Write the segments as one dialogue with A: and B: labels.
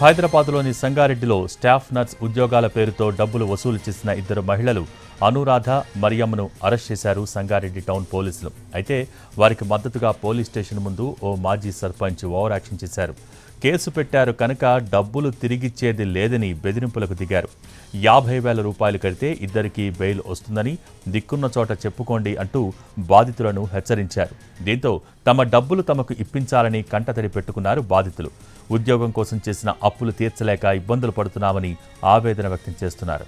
A: హైదరాబాద్లోని సంగారెడ్డిలో staff nurse ఉద్యోగాల పేరుతో డబ్బులు వసూలు చేసిన ఇద్దరు మహిళలు అనురాధ మరియమ్మను అరెస్ట్ చేశారు సంగారెడ్డి టౌన్ పోలీసులు. అయితే వారికి మద్దతుగా పోలీస్ స్టేషన్ ముందు ఓ మాజీ సర్పంచ్ ఓవర్ యాక్షన్ చేశారు. కేసు పెట్టారు కనుక డబ్బులు తిరిగిచ్చేది లేదని బెదిరింపులకు దిగారు. 50,000 రూపాయలు కడితే ఇద్దరికీ బెయిల్ వస్తుందని, దిక్కున్న చోట చెప్పుకోండి అంటూ బాధితులను హెచ్చరించారు. దీంతో తమ డబ్బులు తమకు ఇప్పించాలని కంటతడి పెట్టుకున్నారు బాధితులు. ఉద్యోగం కోసం చేసిన అప్పులు తీర్చలేక ఇబ్బందులు పడుతున్నామని ఆవేదన వ్యక్తం చేస్తున్నారు.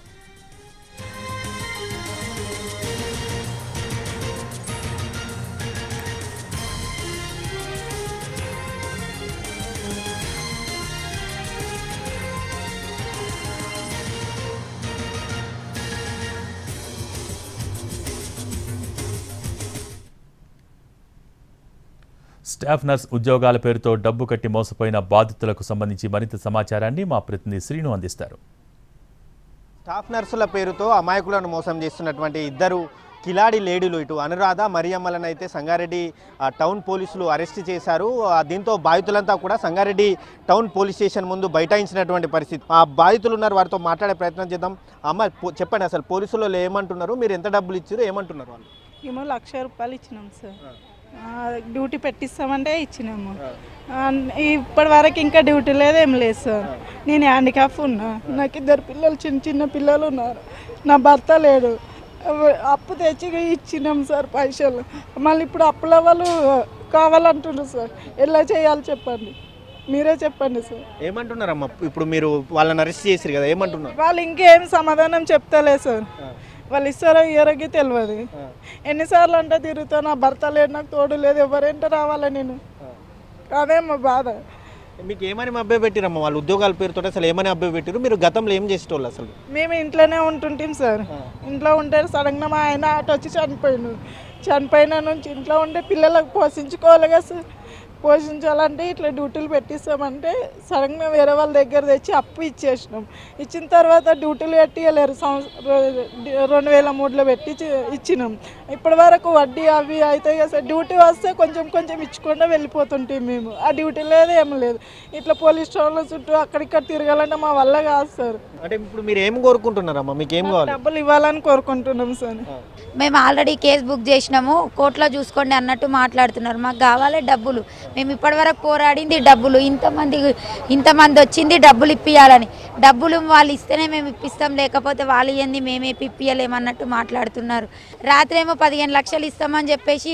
A: స్టాఫ్ నర్స్ ఉద్యోగాల పేరుతో డబ్బు కట్టి మోసపోయిన బాధితులకు సంబంధించి మరింత సమాచారాన్ని మా ప్రతినిధి శ్రీను అందిస్తారు.
B: స్టాఫ్ నర్సుల పేరుతో అమాయకులను మోసం చేస్తున్నటువంటి ఇద్దరు కిలాడి లేడీలు ఇటు అనురాధ మరియమ్మలను అయితే సంగారెడ్డి టౌన్ పోలీసులు అరెస్ట్ చేశారు. దీంతో బాధితులంతా కూడా సంగారెడ్డి టౌన్ పోలీస్ స్టేషన్ ముందు బైఠాయించినటువంటి పరిస్థితి. ఆ బాధితులు ఉన్నారు, వారితో మాట్లాడే ప్రయత్నం చేద్దాం. అమ్మ చెప్పండి, అసలు పోలీసులు ఏమంటున్నారు, మీరు ఎంత డబ్బులు ఇచ్చారు, ఏమంటున్నారు వాళ్ళు?
C: మేము 1,00,000 రూపాయలు ఇచ్చినాం సార్. డ్యూటీ పెట్టిస్తామంటే ఇచ్చినాము. ఇప్పటి వరకు ఇంకా డ్యూటీ లేదు, ఏం లేదు సార్. నేను హ్యాండిక్యాప్ ఉన్నా, నాకు ఇద్దరు పిల్లలు, చిన్న పిల్లలు ఉన్నారు, నా భర్త లేడు. అప్పు తెచ్చి ఇచ్చినాం సార్ పైసలు. మళ్ళీ ఇప్పుడు అప్పుల వాళ్ళు కావాలంటున్నారు సార్. ఎలా చేయాలి చెప్పండి, మీరే చెప్పండి సార్.
B: ఏమంటున్నారమ్మా ఇప్పుడు మీరు వాళ్ళని అరెస్ట్ చేసారు కదా, ఏమంటున్నారు
C: వాళ్ళు? ఇంకేం సమాధానం చెప్తలేదు సార్. వాళ్ళు ఇస్తారో ఇయ్యరకి తెలియదు. ఎన్నిసార్లు అంటే తిరుగుతా, నా భర్త లేడు, నాకు తోడు లేదు, ఎవరేంటో రావాలి నేను. అదే మా బాధ.
B: మీకు ఏమని అబ్బాయి పెట్టిరమ్మా వాళ్ళు ఉద్యోగాల పేరుతో? అసలు ఏమని అబ్బాయి పెట్టిరు? మీరు గతంలో ఏం చేసేటోళ్ళు అసలు?
C: మేము ఇంట్లోనే ఉంటుంటాం సార్. ఇంట్లో ఉంటే సడన్గా మా ఆయన ఆట వచ్చి చనిపోయిన నుంచి ఇంట్లో ఉంటే పిల్లలకు పోషించుకోవాలి కదా సార్. పోషించాలంటే ఇట్లా డ్యూటీలు పెట్టిస్తామంటే సడన్గా వేరే వాళ్ళ దగ్గర తెచ్చి అప్పు ఇచ్చేసినాం. ఇచ్చిన తర్వాత డ్యూటీలు పెట్టియలేరు. 2003లో పెట్టి ఇచ్చినాం. ఇప్పటి వరకు వడ్డీ అవి అవుతాయి కదా సార్. డ్యూటీ వస్తే కొంచెం ఇచ్చుకుండా వెళ్ళిపోతుంటాం మేము. ఆ డ్యూటీ లేదు, ఏం లేదు. ఇట్లా పోలీస్ స్టేషన్ల చుట్టూ అక్కడిక్కడ తిరగాలంటే మా వల్ల కాదు సార్.
B: అంటే ఇప్పుడు మీరు ఏం కోరుకుంటున్నారమ్మా? మీకు ఏం కావాలి?
C: డబ్బులు ఇవ్వాలని కోరుకుంటున్నాం సార్.
D: మేము ఆల్రెడీ కేసు బుక్ చేసినాము, కోర్టులో చూసుకోండి అన్నట్టు మాట్లాడుతున్నారు. మాకు కావాలి డబ్బులు. మేము ఇప్పటివరకు పోరాడింది డబ్బులు. ఇంతమంది వచ్చింది డబ్బులు ఇప్పియాలని. డబ్బులు వాళ్ళు ఇస్తేనే మేము ఇప్పిస్తాం, లేకపోతే వాళ్ళు ఏంది మేమే ఇప్పియలేమన్నట్టు మాట్లాడుతున్నారు. రాత్రి ఏమో 15 లక్షలు ఇస్తామని చెప్పేసి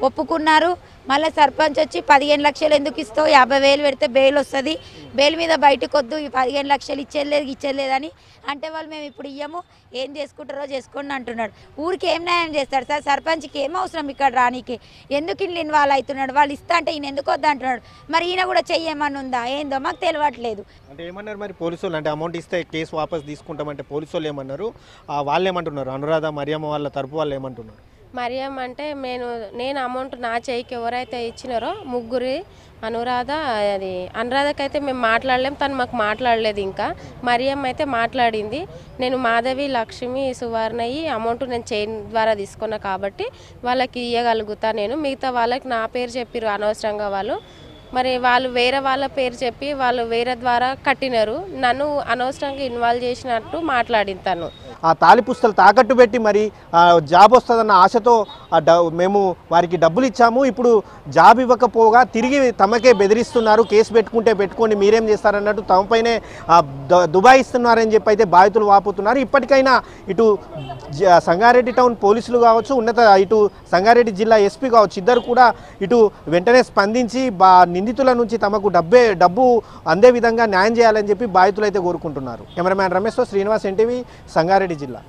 D: ఒప్పుకున్నారు. మళ్ళీ సర్పంచ్ వచ్చి 15 లక్షలు ఎందుకు ఇస్తావు, 50,000 పెడితే బెయిల్ వస్తుంది, బెయిల్ మీద బయటకు వద్దు, ఈ 15 లక్షలు ఇచ్చేలేదని అంటే వాళ్ళు మేము ఇప్పుడు ఇయ్యము, ఏం చేసుకుంటారో చేసుకోండి అంటున్నాడు. ఊరికి ఏం న్యాయం చేస్తాడు సార్? సర్పంచ్కి ఏం అవసరం ఇక్కడ రానికి? ఎందుకు ఇల్లు ఇన్వాల్వ్ అవుతున్నాడు? వాళ్ళు ఇస్తా అంటే ఈయన ఎందుకు వద్దు అంటున్నాడు. మరి ఈయన కూడా చెయ్యమని ఉందా ఏందో మాకు తెలియట్లేదు.
B: అంటే ఏమన్నారు మరి పోలీసులు? అంటే అమౌంట్ ఇస్తే కేసు వాపస్ తీసుకుంటామంటే పోలీసు వాళ్ళు ఏమన్నారు, వాళ్ళు ఏమంటున్నారు? అనురాధ మరియమ్మ వాళ్ళ తరపు వాళ్ళు ఏమంటున్నారు?
E: మరియం అంటే నేను అమౌంట్ నా చేయికి ఎవరైతే ఇచ్చినారో ముగ్గురి, అనురాధ అనురాధకైతే మేము మాట్లాడలేము, తను మాకు మాట్లాడలేదు. ఇంకా మరియం అయితే మాట్లాడింది. నేను మాధవి, లక్ష్మి, సువర్ణయ్యి అమౌంట్ నేను చైన్ ద్వారా తీసుకున్నా కాబట్టి వాళ్ళకి ఇవ్వగలుగుతా. నేను మిగతా వాళ్ళకి నా పేరు చెప్పిరు అనవసరంగా వాళ్ళు. మరి వాళ్ళు వేరే వాళ్ళ పేరు చెప్పి వాళ్ళు వేరే ద్వారా కట్టినారు. నన్ను అనవసరంగా ఇన్వాల్వ్ చేసినట్టు మాట్లాడింది తను.
B: ఆ తాళి పుస్తలు తాకట్టు పెట్టి మరి జాబ్ వస్తుందన్న ఆశతో మేము వారికి డబ్బులు ఇచ్చాము, ఇప్పుడు జాబ్ ఇవ్వకపోగా తిరిగి తమకే బెదిరిస్తున్నారు. కేసు పెట్టుకుంటే పెట్టుకోండి, మీరేం చేస్తారన్నట్టు తమపైనే దుబాయిస్తున్నారని చెప్పి అయితే బాధితులు వాపోతున్నారు. ఇప్పటికైనా ఇటు సంగారెడ్డి టౌన్ పోలీసులు కావచ్చు, ఇటు సంగారెడ్డి జిల్లా ఎస్పీ కావచ్చు, ఇద్దరు కూడా ఇటు వెంటనే స్పందించి నిందితుల నుంచి తమకు డబ్బు అందే విధంగా న్యాయం చేయాలని చెప్పి బాధితులు అయితే కోరుకుంటున్నారు. కెమెరామ్యాన్ రమేష్తో శ్రీనివాస్, ఎన్టీవీ, సంగారెడ్డి జిల్లా.